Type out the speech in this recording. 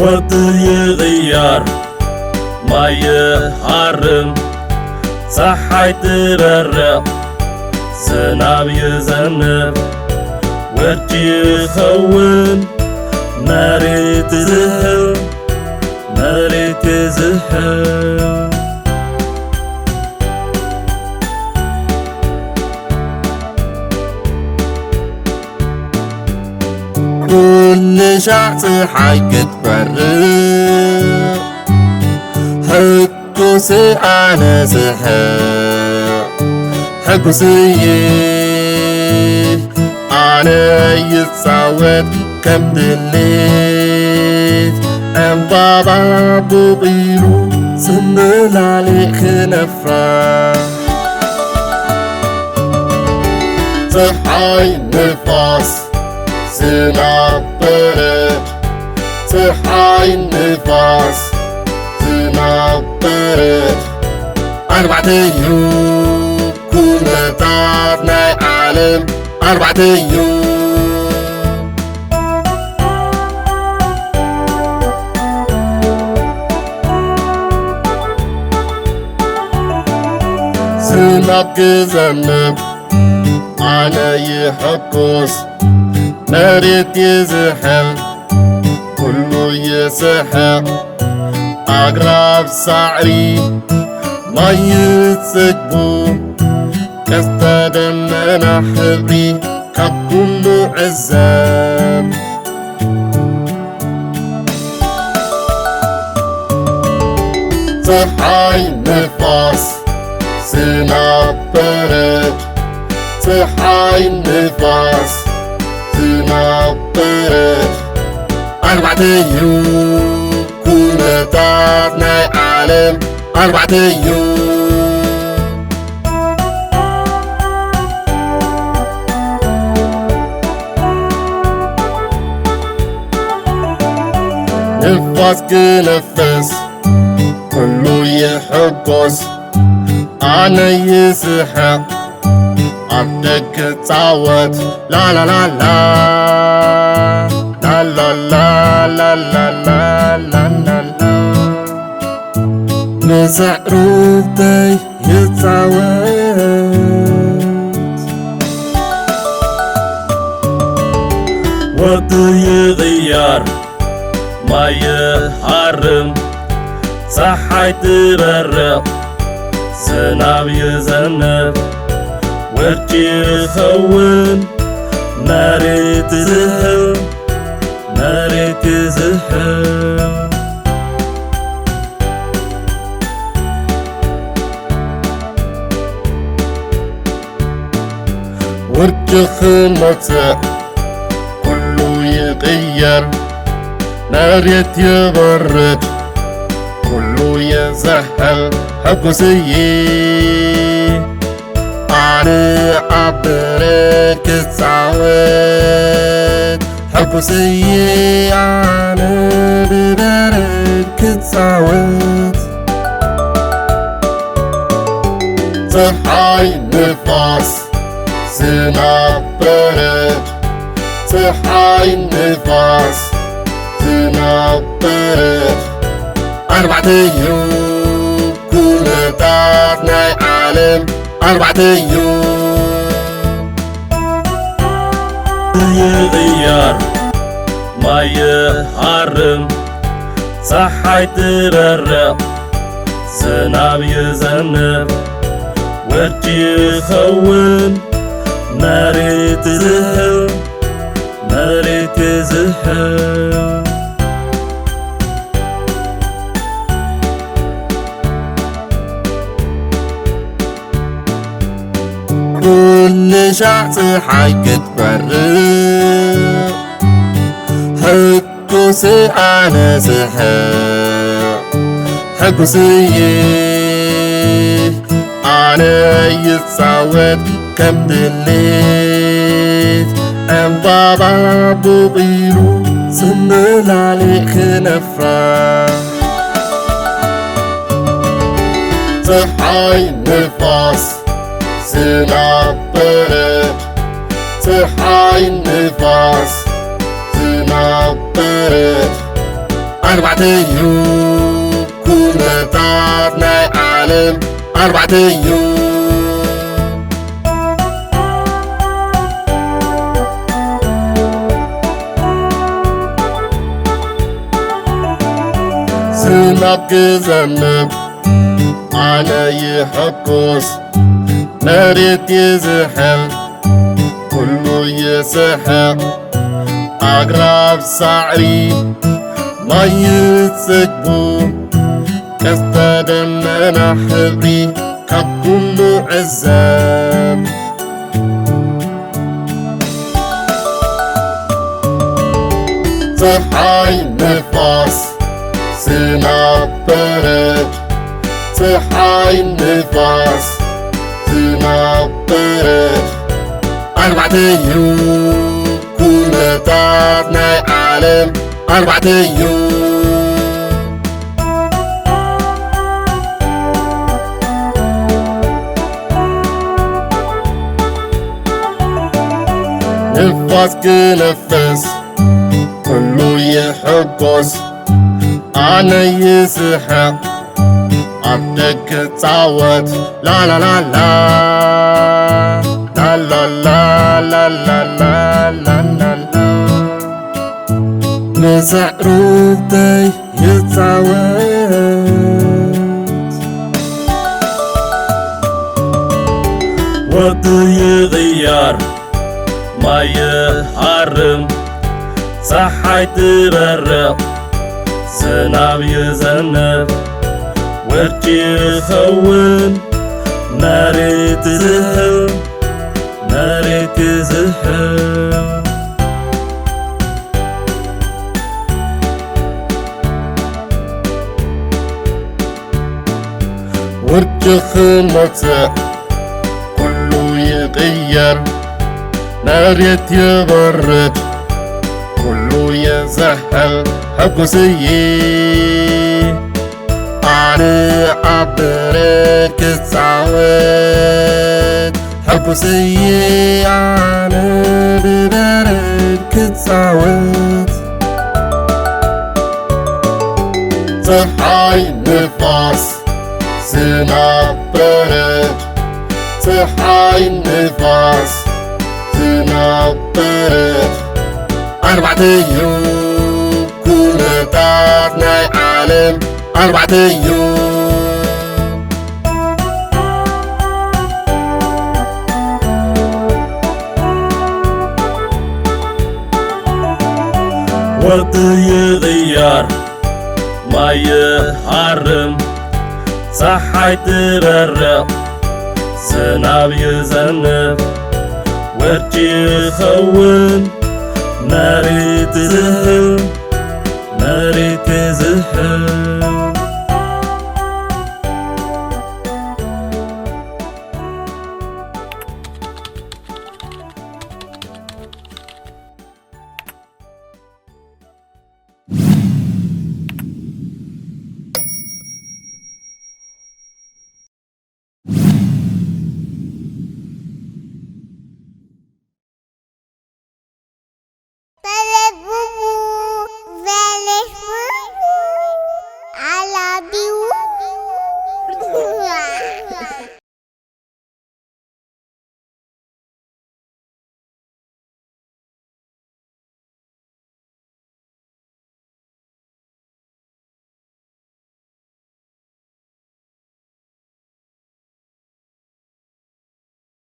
ወቅት ይቕያር ማይ ይሃርም ፀሓይ ትበርቕ ዝናብ ይዘንብ ወርቂ ይኸውን መሬት ዝህብ መሬት ዝህብ كل شخص حيك تبرق حكوسي أنا سحق حكوسي أنا يتصوت كم دليت أم بابا بغيرو سنل عليك نفرة صحي نفاس ዝናብ በረድ ፀሓይ ንፋስ ዝናብ በረድ ኣርባዕተ እዩ ኩነታት ናይ ዓለም ኣርባዕተ እዩ ዝናብ ክዘንብ ኣነ ይሕጉስ መሬት ይዝሕል ኩሉ ይስሕቕ ኣግራብ ሳዕሪ ማይ ይጽግቡ ቀስተ ደመና ሕብሪ ካብ ኩሉ ዕዘብ ፀሓይ ንፋስ ዝናብ በረድ ፀሓይ ንፋስ ዝናብ በረድ ኣርባዕተ እዩ ኩነታት ናይ ዓለም ኣርባዕተ እዩ ንፋስ ክነፍስ ኩሉ ይሕጎስ ኣነ ይስሕቕ عبدك تعود لا لا لا لا لا لا لا لا لا لا لا لا مسعروتي يتعود وقت يغير ما يحرم ፀሓይ ትበርቕ ዝናብ ይዘንብ ወርቂ ይኸውን መሬት ዝህብ መሬት ዝህብ ወርቂ ክመጽእ ኩሉ ይቕየር መሬት ይበርድ ኩሉ ይዝሕል ሕጉስዬ أنا عبرت كتصاوت حكوسي أنا ببرد كتصاوت ፀሓይ ንፋስ ዝናብ በረድ ፀሓይ ንፋስ ዝናብ በረድ ኣርባዕተ እዩ ኩነታት ናይ ዓለም أربعة يغير ما يحرم ፀሓይ ትበርቕ ዝናብ ይዘንብ ወርቂ ይኸውን መሬት ዝህብ መሬት ዝህብ كل شخص حيك تبرق حكوسي أنا سحق حكوسي أنا يتصوت كم دليت أم بابا بغيرو سنل عليك نفرة ፀሓይ ንፋስ ዝናብ በረድ ፀሓይ ንፋስ ዝናብ በረድ أربعة أيام كونتات ناي عالم أربعة أيام ዝናብ ክዘንብ ኣነ ይሕኩስ መሬት ይዝሕል ኩሉ ይስሕቕ ኣግራብ ሳዕሪ ማይ ይጽግቡ ቀስተ ደመና ሕብሪ ካብ ኩሉ ዕዘብ ፀሓይ ንፋስ ዝናብ በረድ ፀሓይ ንፋስ ዝናብ በረድ ኣርባዕተ ኣዩብ ኩነታት ናይ ዓለም ኣርባዕተ ኣዩብ ንፋስ ክነፍስ ኩሉ ይሕጎስ ኣነ ይስሕቕ ኣብ ደገ ፃወት ላላላላ ላላላላላላላላ ንሳዕሩተይ ይፃወት ወቅቱ ይቕያር ማይ ይሃርም ፀሓይ ትበርቕ ዝናብ ይዘንብ ወርቂ ይኸውን መሬት ይዝሕል መሬት ይዝሕል ውርጭ ክመጽእ ኩሉ ይቕየር መሬት ይበርድ ኩሉ ይዝሕል ሕጉስዬ ኣነ ኣብ በረድ ክጻወት ሕጉስዬ ኣነ ብበረድ ክጻወት ፀሓይ ንፋስ ዝናብ በረድ ፀሓይ ንፋስ ዝናብ በረድ ኣርባዕተ ኣዩብ ኩነታት ናይ ዓለም ኣርባዕተ ኣዩብ ወቅቱ ይቕያር ማይ ይሃርም ፀሓይ ትበርቕ ዝናብ ይዘንብ ወርቂ ይኸውን መሬት ይዝሕል መሬት ይዝሕል